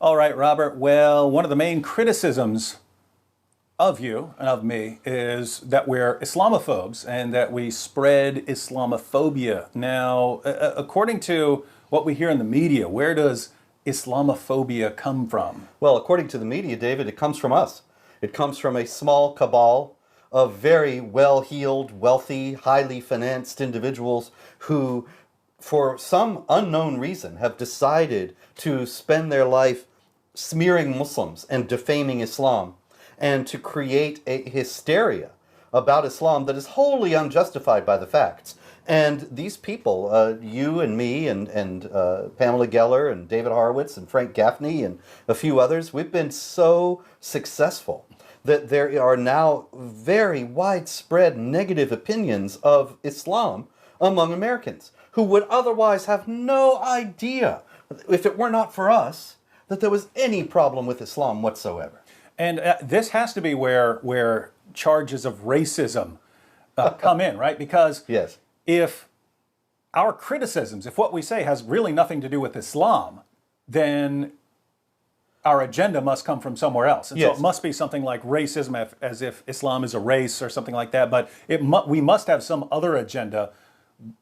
All right, Robert. Well, one of the main criticisms of you and of me is that we're Islamophobes and that we spread Islamophobia. Now, according to what we hear in the media, where does Islamophobia come from? Well, according to the media, David, it comes from us. It comes from a small cabal of very well-heeled, wealthy, highly financed individuals who, for some unknown reason, have decided to spend their life smearing Muslims and defaming Islam, and to create a hysteria about Islam that is wholly unjustified by the facts. And these people, you and me and Pamela Geller and David Horowitz and Frank Gaffney and a few others, we've been so successful that there are now very widespread negative opinions of Islam among Americans who would otherwise have no idea, if it were not for us, that there was any problem with Islam whatsoever. And this has to be where charges of racism come in, right? Because yes, if our criticisms, if what we say has really nothing to do with Islam, then our agenda must come from somewhere else. And yes, so it must be something like racism, as if Islam is a race or something like that. But we must have some other agenda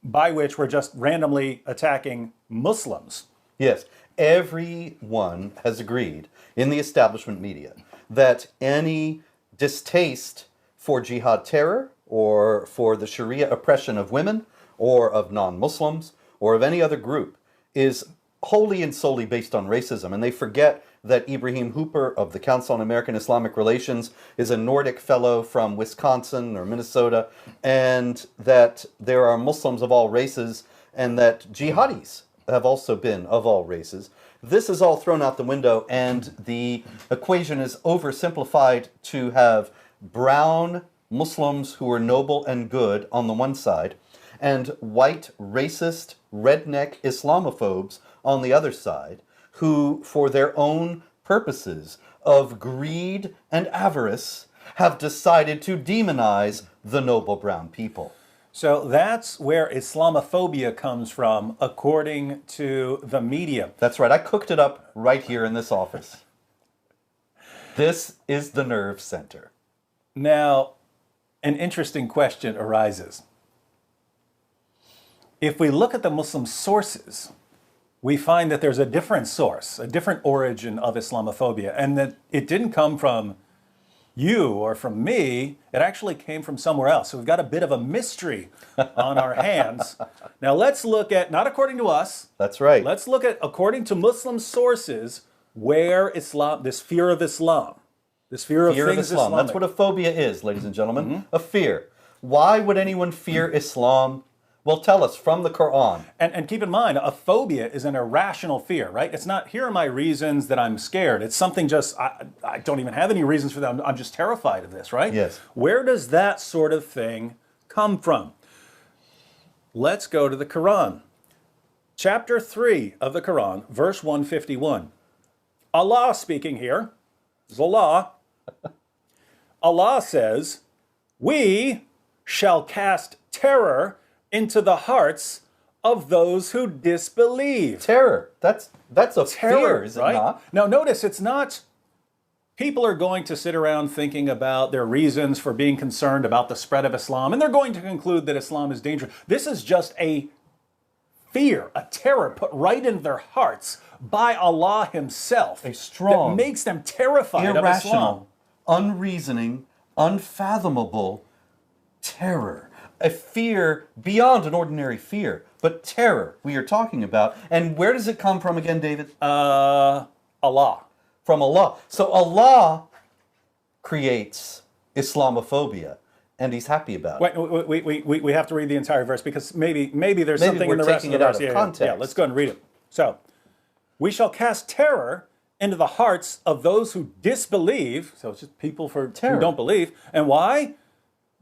by which we're just randomly attacking Muslims. Yes, everyone has agreed in the establishment media that any distaste for jihad terror or for the Sharia oppression of women or of non-Muslims or of any other group is wholly and solely based on racism. And they forget that Ibrahim Hooper of the Council on American Islamic Relations is a Nordic fellow from Wisconsin or Minnesota, and that there are Muslims of all races, and that jihadis have also been of all races. This is all thrown out the window, and the equation is oversimplified to have brown Muslims who are noble and good on the one side, and white, racist, redneck Islamophobes on the other side, who, for their own purposes of greed and avarice, have decided to demonize the noble brown people. So that's where Islamophobia comes from, according to the media. That's right. I cooked it up right here in this office. This is the nerve center. Now, an interesting question arises. If we look at the Muslim sources, we find that there's a different source, a different origin of Islamophobia, and that it didn't come from you or from me. It actually came from somewhere else. So we've got a bit of a mystery on our hands. Now let's look at, not according to us. That's right. Let's look at, according to Muslim sources, where Islam, this fear of Islam, this fear of things Islamic. That's what a phobia is, ladies and gentlemen. A fear. Why would anyone fear Islam? Well, tell us from the Quran. And keep in mind, a phobia is an irrational fear, right? It's not, here are my reasons that I'm scared. It's something just, I don't even have any reasons for that. I'm just terrified of this, right? Yes. Where does that sort of thing come from? Let's go to the Quran. Chapter 3 of the Quran, verse 151. Allah speaking here. This is Allah. Allah says, "We shall cast terror into the hearts of those who disbelieve." Terror. That's a Terror, fear, is it right? not? Now notice, it's not people are going to sit around thinking about their reasons for being concerned about the spread of Islam, and they're going to conclude that Islam is dangerous. This is just a fear, a terror put right in their hearts by Allah himself. A strong, that makes them terrified of Islam. irrational, unreasoning, unfathomable terror. A fear beyond an ordinary fear, but terror we are talking about. And where does it come from again, David? Allah. From Allah. So Allah creates Islamophobia, and he's happy about it. Wait, we have to read the entire verse, because maybe there's Maybe something we're in the rest of taking the it out verse. of Yeah, context. yeah, let's go and read it. So, we shall cast terror into the hearts of those who disbelieve. So it's just people who don't believe. And why?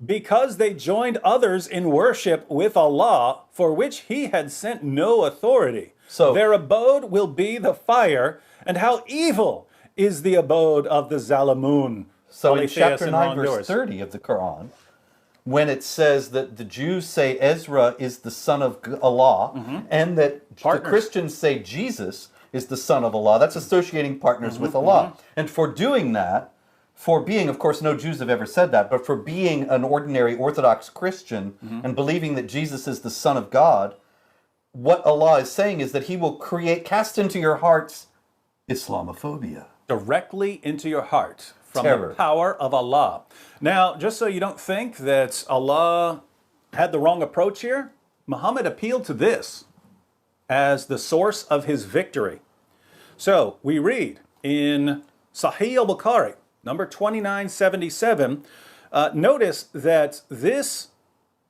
Because they joined others in worship with Allah, for which he had sent no authority. So their abode will be the fire, and how evil is the abode of the Zalimun. So in chapter 9, verse 30 of the Quran, when it says that the Jews say Ezra is the son of Allah, and that the Christians say Jesus is the son of Allah. That's associating partners with Allah. And for doing that, for being, of course, no Jews have ever said that, but for being an ordinary Orthodox Christian and believing that Jesus is the Son of God, what Allah is saying is that He will cast into your hearts Islamophobia. Directly into your heart from Terror. the power of Allah. Now, just so you don't think that Allah had the wrong approach here, Muhammad appealed to this as the source of his victory. So we read in Sahih al-Bukhari, number 2977, notice that this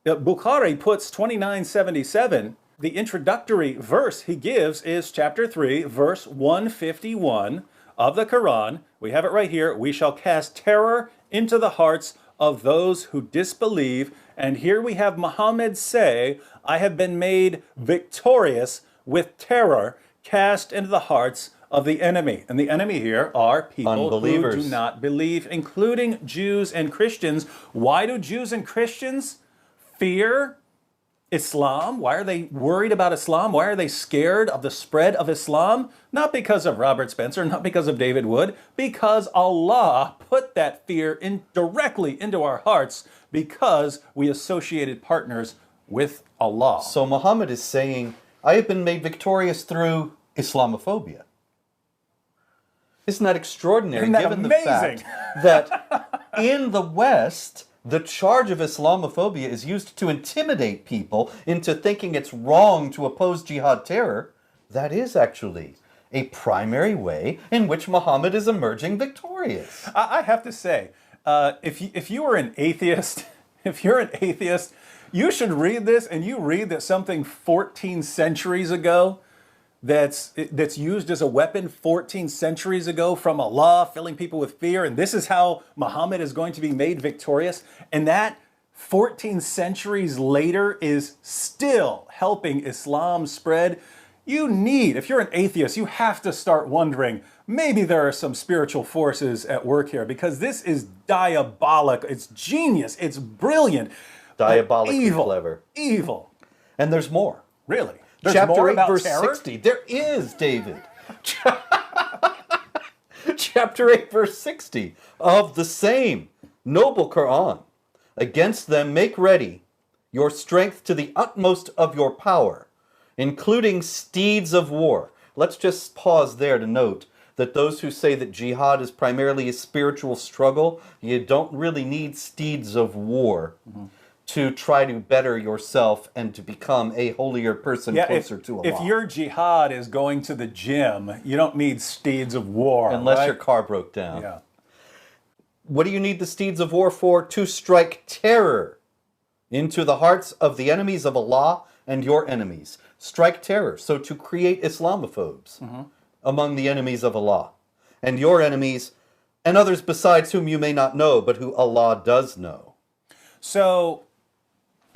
Bukhari puts 2977. The introductory verse he gives is chapter 3, verse 151 of the Quran. We have it right here. We shall cast terror into the hearts of those who disbelieve. And here we have Muhammad say, I have been made victorious with terror cast into the hearts of the enemy. And the enemy here are people who do not believe, including Jews and Christians. Why do Jews and Christians fear Islam? Why are they worried about Islam? Why are they scared of the spread of Islam? Not because of Robert Spencer, not because of David Wood, because Allah put that fear directly into our hearts because we associated partners with Allah. So Muhammad is saying, I have been made victorious through Islamophobia. Isn't that extraordinary? Isn't that given amazing? The fact that in the West, the charge of Islamophobia is used to intimidate people into thinking it's wrong to oppose jihad terror. That is actually a primary way in which Muhammad is emerging victorious. I have to say, if you were an atheist, if you're an atheist, you should read this and you read that something 14 centuries ago that's used as a weapon 14 centuries ago from Allah, filling people with fear, and this is how Muhammad is going to be made victorious, and that 14 centuries later is still helping Islam spread. If you're an atheist, you have to start wondering, maybe there are some spiritual forces at work here, because this is diabolic, it's genius, it's brilliant. Diabolically clever. Evil. And there's more. Really? There's Chapter more 8, about verse terror? 60. There is, David. Chapter 8, verse 60 of the same noble Quran. Against them make ready your strength to the utmost of your power, including steeds of war. Let's just pause there to note that those who say that jihad is primarily a spiritual struggle, you don't really need steeds of war to try to better yourself and to become a holier person closer to Allah. If your jihad is going to the gym, you don't need steeds of war. Unless your car broke down. Yeah. What do you need the steeds of war for? To strike terror into the hearts of the enemies of Allah and your enemies. Strike terror. So to create Islamophobes among the enemies of Allah and your enemies and others besides whom you may not know, but who Allah does know. So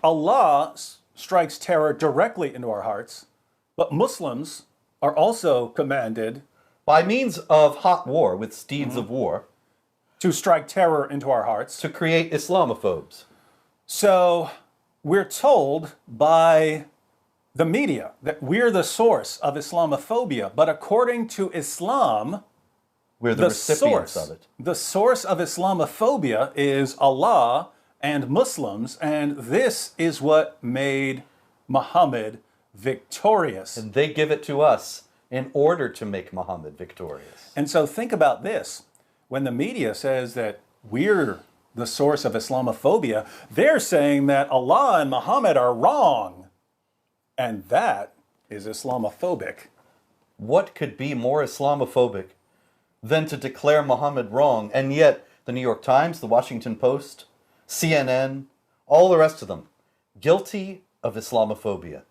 Allah strikes terror directly into our hearts, but Muslims are also commanded by means of hot war with steeds of war to strike terror into our hearts, to create Islamophobes. So we're told by the media that we're the source of Islamophobia, but according to Islam, we're the recipients of it. The source of Islamophobia is Allah and Muslims, and this is what made Muhammad victorious. And they give it to us in order to make Muhammad victorious. And so think about this. When the media says that we're the source of Islamophobia, they're saying that Allah and Muhammad are wrong. And that is Islamophobic. What could be more Islamophobic than to declare Muhammad wrong? And yet, the New York Times, the Washington Post, CNN, all the rest of them, guilty of Islamophobia.